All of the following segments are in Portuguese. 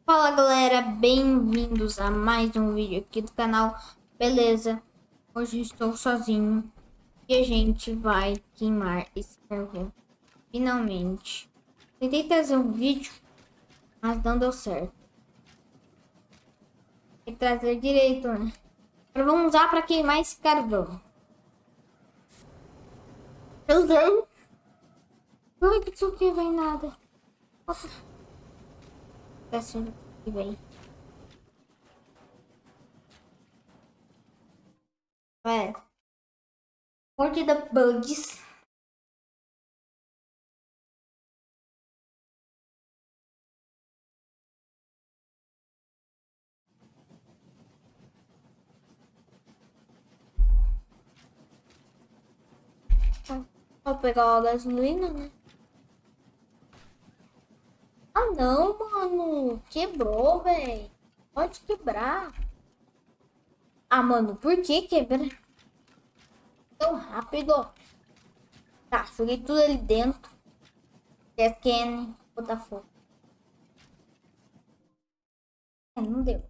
Fala galera, bem-vindos a mais um vídeo aqui do canal. Beleza, hoje estou sozinho e a gente vai queimar esse carvão. Finalmente. Tentei trazer um vídeo, mas não deu certo. Tem que trazer direito, né? Agora vamos usar para queimar esse carvão. Meu Deus! Não é que isso aqui vai nada. Nossa. Tá sendo que vem. É. Mordida bugs. Vou pegar a gasolina, né? Ah, não, mano. Quebrou, velho. Pode quebrar. Ah, mano, por que quebra tão rápido? Tá, joguei tudo ali dentro. Scan, botar fogo. Não deu.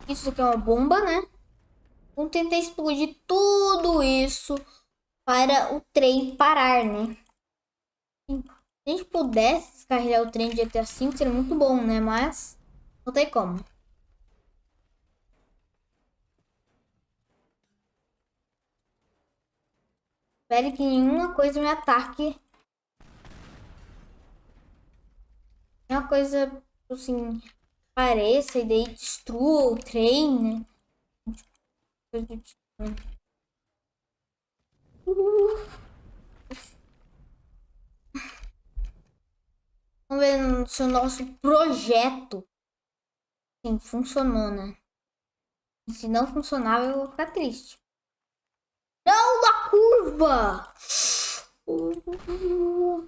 Isso aqui é uma bomba, né? Vamos tentar explodir tudo isso para o trem parar, né? Se a gente pudesse descarregar o trem de GTA V, seria muito bom, né? Mas não tem como. Espero que nenhuma coisa me ataque. Nenhuma coisa, assim, apareça e daí destrua o trem, né? Coisa do tipo, né? Vamos ver se o nosso projeto sim, funcionou, né? E se não funcionava, eu vou ficar triste. Não, na curva!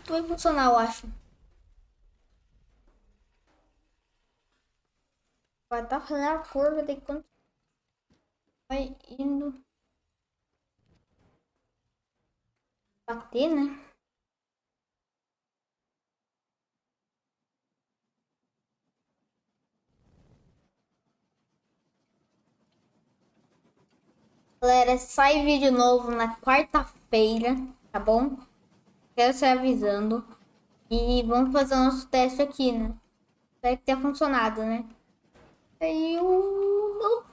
Vai funcionar, eu acho. Vai estar fazendo a curva de quanto vai indo bater, né? Galera, sai vídeo novo na quarta-feira, tá bom? Quero se avisando. E vamos fazer o nosso teste aqui, né? Espero que tenha funcionado, né? Aí eu...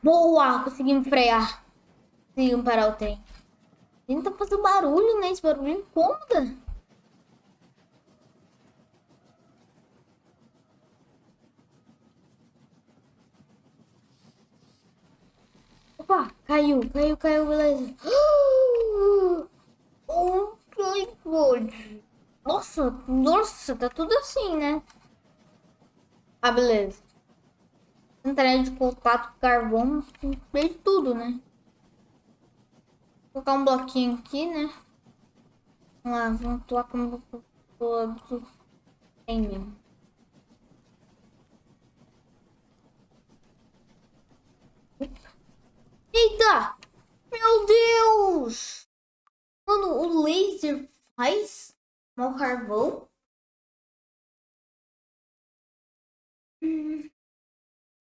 Boa! Conseguimos frear. Conseguimos parar o trem. Tenta fazer barulho, né? Esse barulho incomoda. Opa, caiu, beleza. Oh my god. Nossa, tá tudo assim, né? Ah, beleza. Entrada de contato com carvão, fez tudo, né? Vou colocar um bloquinho aqui, né? Vamos lá, vamos atuar como todos tem mesmo. Eita! Meu Deus! Mano, o laser faz mal carvão?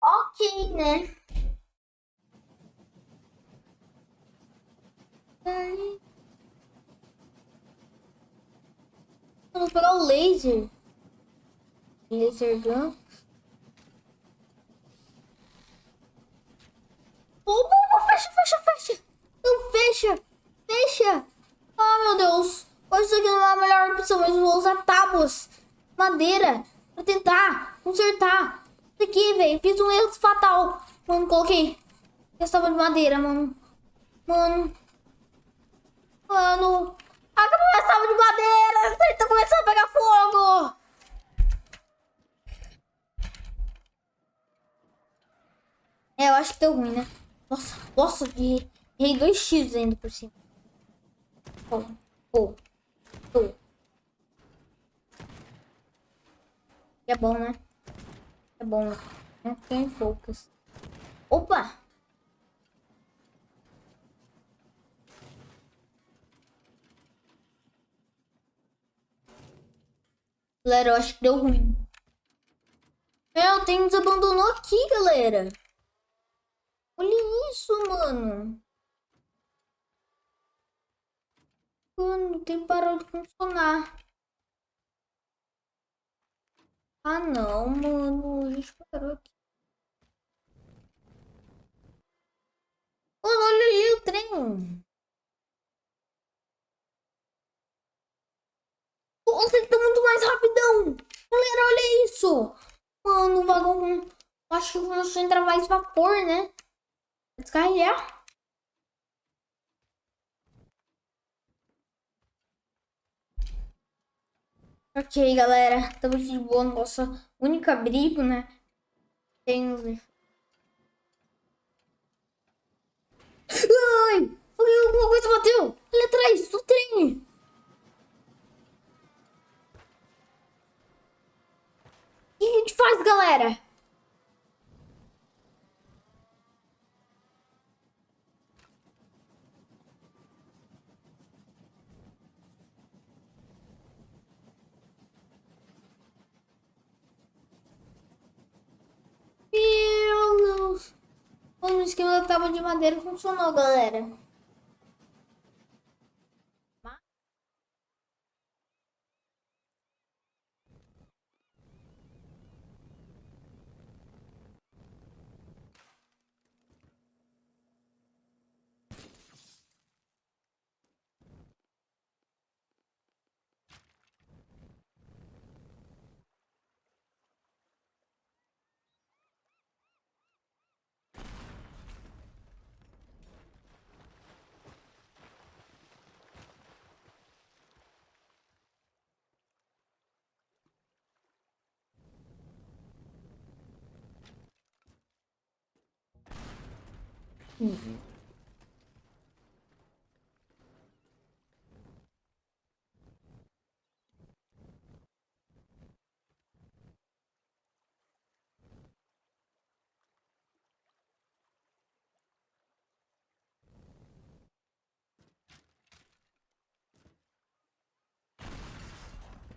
Ok, né? Vamos pegar o laser. Laser gun. Oh, não, fecha. Não, fecha. Ah, meu Deus. Hoje isso aqui não é a melhor opção, mas eu vou usar tábuas. Madeira. Pra tentar consertar. Isso aqui, velho. Fiz um erro fatal. Mano, coloquei. Essa tábua de madeira, mano. Mano. Acabou essa tábua de madeira. O trem tá começando a pegar fogo. deu ruim, né? Nossa, errei 2 x ainda por cima. Oh, oh, oh. É bom, né? É bom. Não tem poucas. Opa! Galera, eu acho que deu ruim. Meu, tem nos abandonou aqui, galera. Olha isso, mano. Mano, tem parou de funcionar. Ah, não, mano. A gente parou aqui. Mano, olha ali o trem. Nossa, ele tá muito mais rapidão. Galera, olha isso. Mano, o vagão... Acho que começou a entrar mais vapor, né? Descarregar. Ok, galera. Estamos de boa. Nossa única abrigo, né? Tem os... Ai! Alguma coisa bateu! Ali atrás, do trem! O que a gente faz, galera? Meu Deus! O esquema da tábua de madeira funcionou, galera.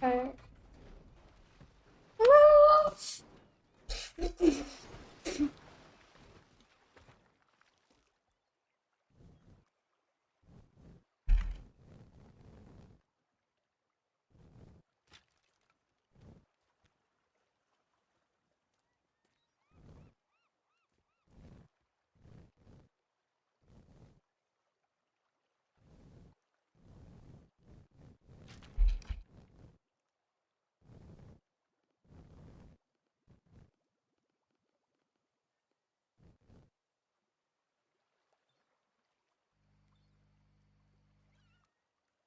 É.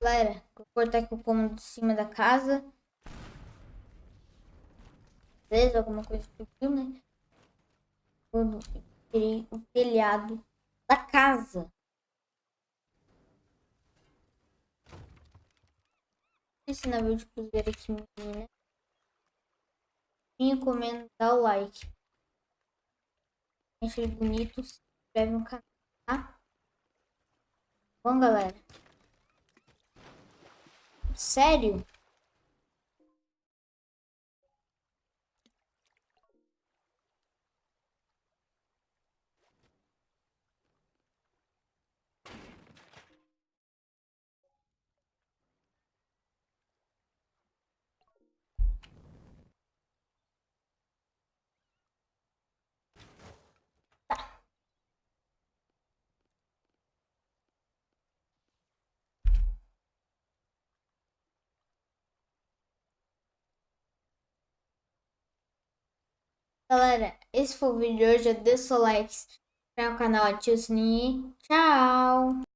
Galera, vou cortar aqui o cômodo de cima da casa. Beleza? Alguma coisa explodiu, né? Quando eu tirei o telhado da casa. Esse navio de cruzeiro aqui, menina. Vinha comendo, dá o like. Achei bonito. Se inscreve no canal, tá? Bom, galera. Sério? Galera, esse foi o vídeo de hoje. Deixa o like, inscreve no canal, ativa o sininho. Tchau!